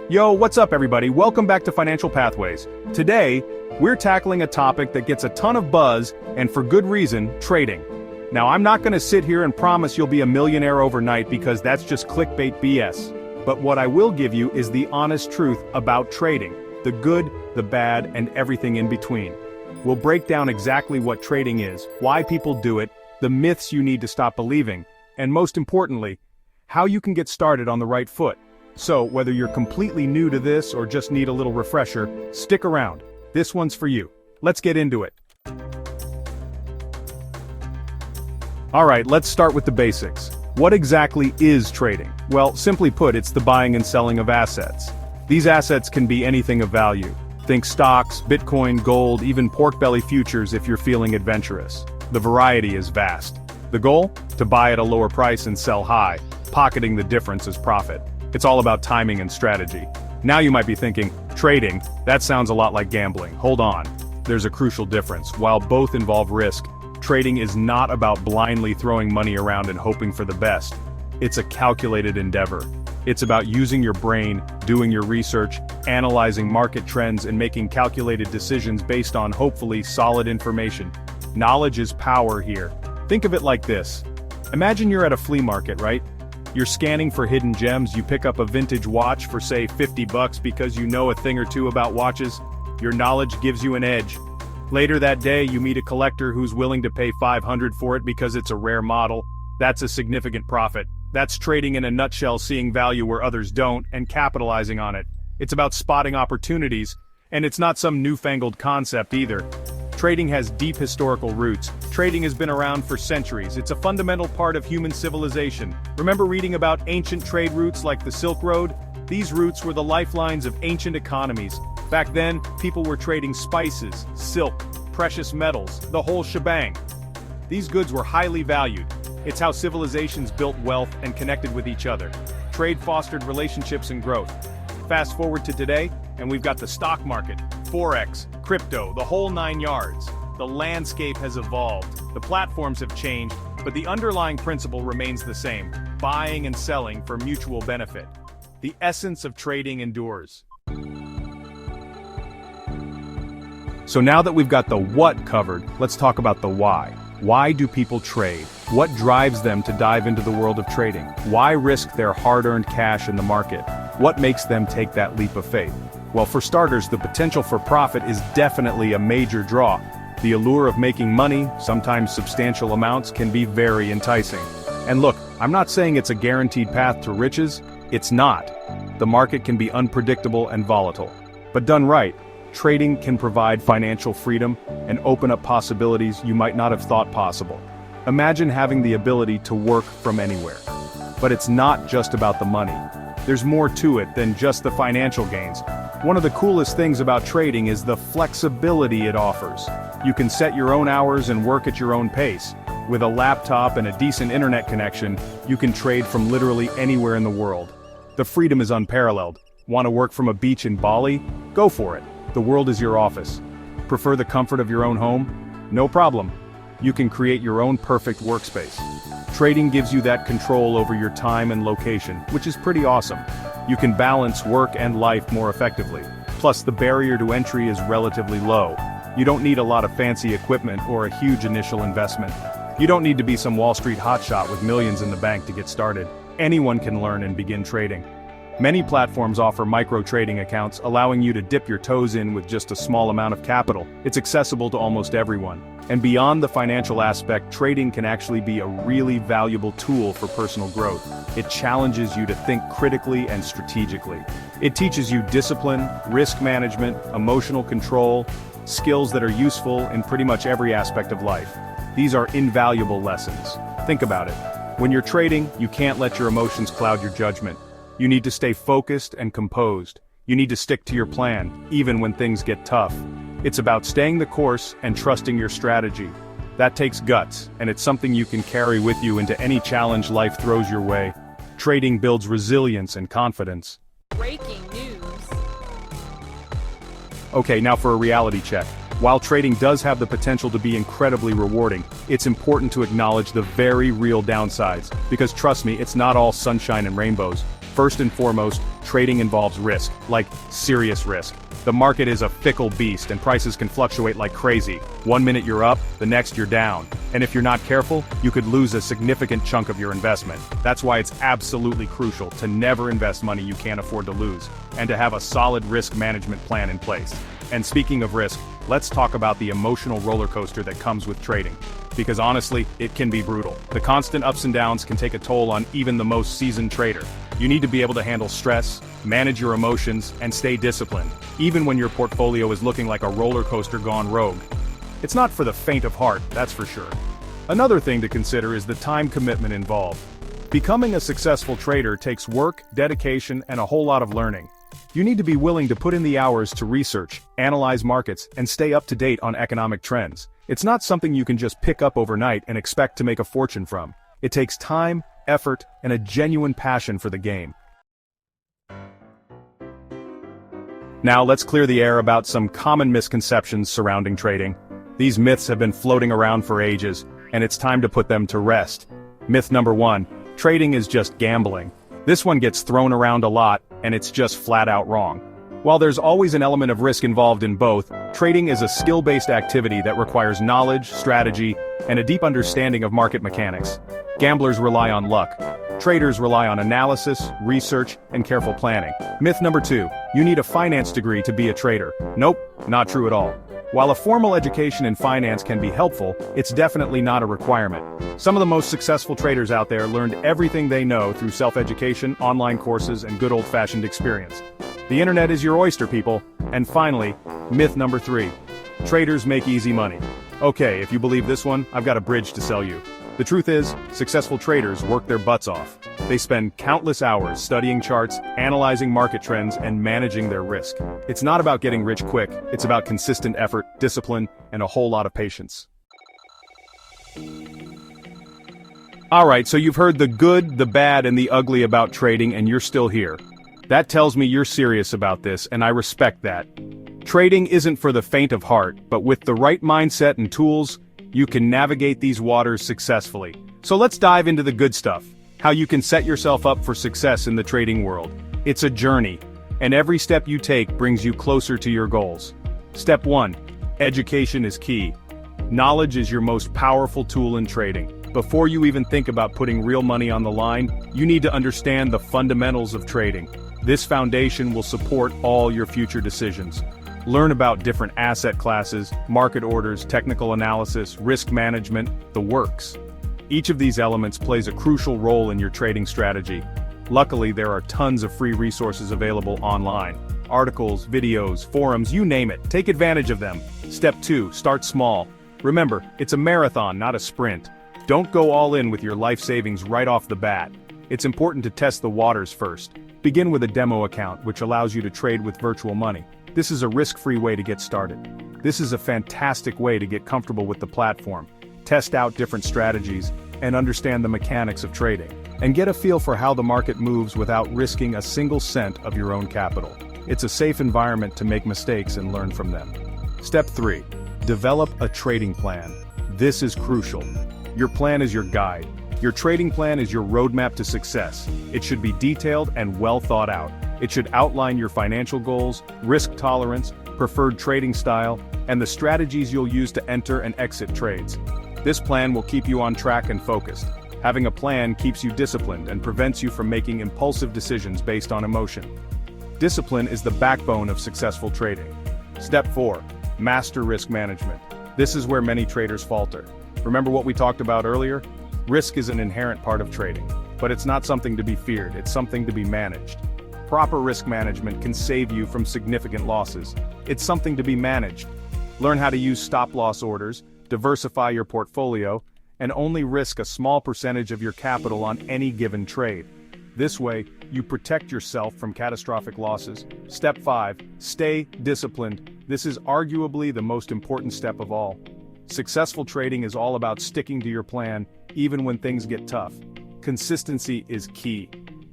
Yo, what's up everybody? Welcome back to Financial Pathways. Today, we're tackling a topic that gets a ton of buzz, and for good reason, trading. Now, I'm not gonna sit here and promise you'll be a millionaire overnight because that's just clickbait BS. But what I will give you is the honest truth about trading. The good, the bad, and everything in between. We'll break down exactly what trading is, why people do it, the myths you need to stop believing, and most importantly, how you can get started on the right foot. So, whether you're completely new to this or just need a little refresher, stick around. This one's for you. Let's get into it. Alright, let's start with the basics. What exactly is trading? Well, simply put, it's the buying and selling of assets. These assets can be anything of value. Think stocks, Bitcoin, gold, even pork belly futures if you're feeling adventurous. The variety is vast. The goal? To buy at a lower price and sell high, pocketing the difference as profit. It's all about timing and strategy. Now you might be thinking, trading, that sounds a lot like gambling. Hold on. There's a crucial difference. While both involve risk, trading is not about blindly throwing money around and hoping for the best. It's a calculated endeavor. It's about using your brain, doing your research, analyzing market trends, and making calculated decisions based on hopefully solid information. Knowledge is power here. Think of it like this. Imagine you're at a flea market, right? You're scanning for hidden gems, you pick up a vintage watch for say $50 because you know a thing or two about watches. Your knowledge gives you an edge. Later that day you meet a collector who's willing to pay $500 for it because it's a rare model. That's a significant profit. That's trading in a nutshell, seeing value where others don't and capitalizing on it. It's about spotting opportunities, and it's not some newfangled concept either. Trading has deep historical roots. Trading has been around for centuries. It's a fundamental part of human civilization. Remember reading about ancient trade routes like the Silk Road? These routes were the lifelines of ancient economies. Back then, people were trading spices, silk, precious metals, the whole shebang. These goods were highly valued. It's how civilizations built wealth and connected with each other. Trade fostered relationships and growth. Fast forward to today, and we've got the stock market, Forex, crypto, the whole 9 yards. The landscape has evolved, the platforms have changed, but the underlying principle remains the same: buying and selling for mutual benefit. The essence of trading endures. So now that we've got the what covered, let's talk about the why. Why do people trade? What drives them to dive into the world of trading? Why risk their hard-earned cash in the market? What makes them take that leap of faith? Well, for starters, the potential for profit is definitely a major draw. The allure of making money, sometimes substantial amounts, can be very enticing. And look, I'm not saying it's a guaranteed path to riches. It's not. The market can be unpredictable and volatile. But done right, trading can provide financial freedom and open up possibilities you might not have thought possible. Imagine having the ability to work from anywhere. But it's not just about the money. There's more to it than just the financial gains. One of the coolest things about trading is the flexibility it offers. You can set your own hours and work at your own pace. With a laptop and a decent internet connection, you can trade from literally anywhere in the world. The freedom is unparalleled. Want to work from a beach in Bali? Go for it. The world is your office. Prefer the comfort of your own home? No problem. You can create your own perfect workspace. Trading gives you that control over your time and location, which is pretty awesome. You can balance work and life more effectively. Plus, the barrier to entry is relatively low. You don't need a lot of fancy equipment or a huge initial investment. You don't need to be some Wall Street hotshot with millions in the bank to get started. Anyone can learn and begin trading. Many platforms offer micro-trading accounts, allowing you to dip your toes in with just a small amount of capital. It's accessible to almost everyone. And beyond the financial aspect, trading can actually be a really valuable tool for personal growth. It challenges you to think critically and strategically. It teaches you discipline, risk management, emotional control, skills that are useful in pretty much every aspect of life. These are invaluable lessons. Think about it. When you're trading, you can't let your emotions cloud your judgment. You need to stay focused and composed. You need to stick to your plan, even when things get tough. It's about staying the course and trusting your strategy. That takes guts, and it's something you can carry with you into any challenge life throws your way. Trading builds resilience and confidence. Breaking news. Okay, now for a reality check. While trading does have the potential to be incredibly rewarding, it's important to acknowledge the very real downsides, because trust me, it's not all sunshine and rainbows. First and foremost, trading involves risk, like serious risk. The market is a fickle beast and prices can fluctuate like crazy. One minute you're up, the next you're down. And if you're not careful, you could lose a significant chunk of your investment. That's why it's absolutely crucial to never invest money you can't afford to lose, and to have a solid risk management plan in place. And speaking of risk, let's talk about the emotional roller coaster that comes with trading. Because honestly, it can be brutal. The constant ups and downs can take a toll on even the most seasoned trader. You need to be able to handle stress, manage your emotions, and stay disciplined, even when your portfolio is looking like a roller coaster gone rogue. It's not for the faint of heart, that's for sure. Another thing to consider is the time commitment involved. Becoming a successful trader takes work, dedication, and a whole lot of learning. You need to be willing to put in the hours to research, analyze markets, and stay up to date on economic trends. It's not something you can just pick up overnight and expect to make a fortune from. It takes time, effort, and a genuine passion for the game. Now let's clear the air about some common misconceptions surrounding trading. These myths have been floating around for ages, and it's time to put them to rest. Myth number 1, trading is just gambling. This one gets thrown around a lot, and it's just flat out wrong. While there's always an element of risk involved in both, trading is a skill-based activity that requires knowledge, strategy, and a deep understanding of market mechanics. Gamblers rely on luck. Traders rely on analysis, research, and careful planning. Myth number 2, you need a finance degree to be a trader. Nope, not true at all. While a formal education in finance can be helpful, it's definitely not a requirement. Some of the most successful traders out there learned everything they know through self-education, online courses, and good old-fashioned experience. The internet is your oyster, people. And finally, myth number 3, traders make easy money. Okay, if you believe this one, I've got a bridge to sell you. The truth is, successful traders work their butts off. They spend countless hours studying charts, analyzing market trends, and managing their risk. It's not about getting rich quick, it's about consistent effort, discipline, and a whole lot of patience. Alright, so you've heard the good, the bad, and the ugly about trading, and you're still here. That tells me you're serious about this, and I respect that. Trading isn't for the faint of heart, but with the right mindset and tools, you can navigate these waters successfully. So let's dive into the good stuff. How you can set yourself up for success in the trading world. It's a journey, and every step you take brings you closer to your goals. Step 1. Education is key. Knowledge is your most powerful tool in trading. Before you even think about putting real money on the line, you need to understand the fundamentals of trading. This foundation will support all your future decisions. Learn about different asset classes, market orders, technical analysis, risk management, the works. Each of these elements plays a crucial role in your trading strategy. Luckily, there are tons of free resources available online. Articles, videos, forums, you name it. Take advantage of them. Step 2, start small. Remember, it's a marathon, not a sprint. Don't go all in with your life savings right off the bat. It's important to test the waters first. Begin with a demo account, which allows you to trade with virtual money. This is a risk-free way to get started. This is a fantastic way to get comfortable with the platform, test out different strategies, and understand the mechanics of trading, and get a feel for how the market moves without risking a single cent of your own capital. It's a safe environment to make mistakes and learn from them. Step 3. Develop a trading plan. This is crucial. Your plan is your guide. Your trading plan is your roadmap to success. It should be detailed and well thought out. It should outline your financial goals, risk tolerance, preferred trading style, and the strategies you'll use to enter and exit trades. This plan will keep you on track and focused. Having a plan keeps you disciplined and prevents you from making impulsive decisions based on emotion. Discipline is the backbone of successful trading. Step 4. Master risk management. This is where many traders falter. Remember what we talked about earlier? Risk is an inherent part of trading, but it's not something to be feared, it's something to be managed. Proper risk management can save you from significant losses. It's something to be managed. Learn how to use stop-loss orders, diversify your portfolio, and only risk a small percentage of your capital on any given trade. This way, you protect yourself from catastrophic losses. Step 5. Stay disciplined. This is arguably the most important step of all. Successful trading is all about sticking to your plan, even when things get tough. Consistency is key.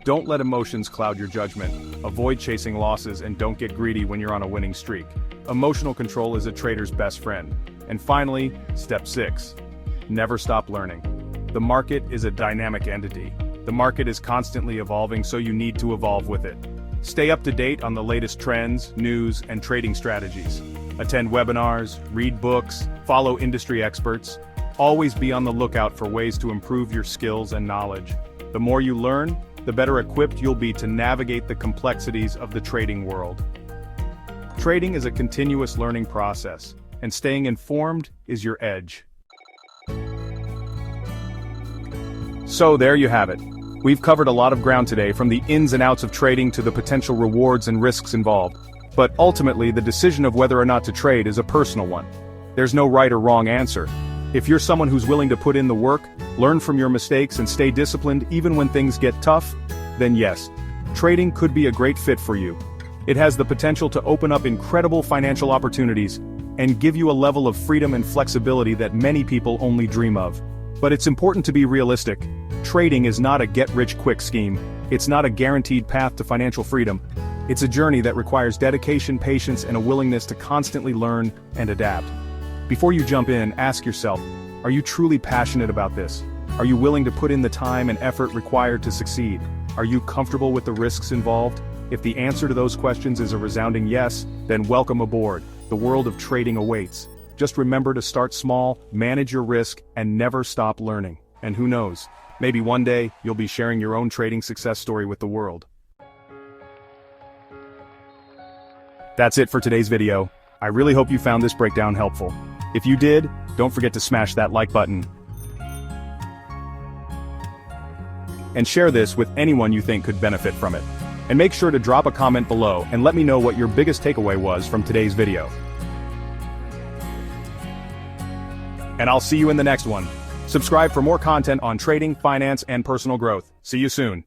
Don't let emotions cloud your judgment. Avoid chasing losses and don't get greedy when you're on a winning streak. Emotional control is a trader's best friend. And finally, step 6. Never stop learning. The market is a dynamic entity. The market is constantly evolving, so you need to evolve with it. Stay up to date on the latest trends, news, and trading strategies. Attend webinars, read books, follow industry experts. Always be on the lookout for ways to improve your skills and knowledge. The more you learn, the better equipped you'll be to navigate the complexities of the trading world. Trading is a continuous learning process, and staying informed is your edge. So there you have it. We've covered a lot of ground today, from the ins and outs of trading to the potential rewards and risks involved. But ultimately, the decision of whether or not to trade is a personal one. There's no right or wrong answer. If you're someone who's willing to put in the work, learn from your mistakes, and stay disciplined even when things get tough, then yes, trading could be a great fit for you. It has the potential to open up incredible financial opportunities and give you a level of freedom and flexibility that many people only dream of. But it's important to be realistic. Trading is not a get-rich-quick scheme. It's not a guaranteed path to financial freedom. It's a journey that requires dedication, patience, and a willingness to constantly learn and adapt. Before you jump in, ask yourself, are you truly passionate about this? Are you willing to put in the time and effort required to succeed? Are you comfortable with the risks involved? If the answer to those questions is a resounding yes, then welcome aboard. The world of trading awaits. Just remember to start small, manage your risk, and never stop learning. And who knows, maybe one day, you'll be sharing your own trading success story with the world. That's it for today's video. I really hope you found this breakdown helpful. If you did, don't forget to smash that like button. And share this with anyone you think could benefit from it. And make sure to drop a comment below and let me know what your biggest takeaway was from today's video. And I'll see you in the next one. Subscribe for more content on trading, finance, and personal growth. See you soon.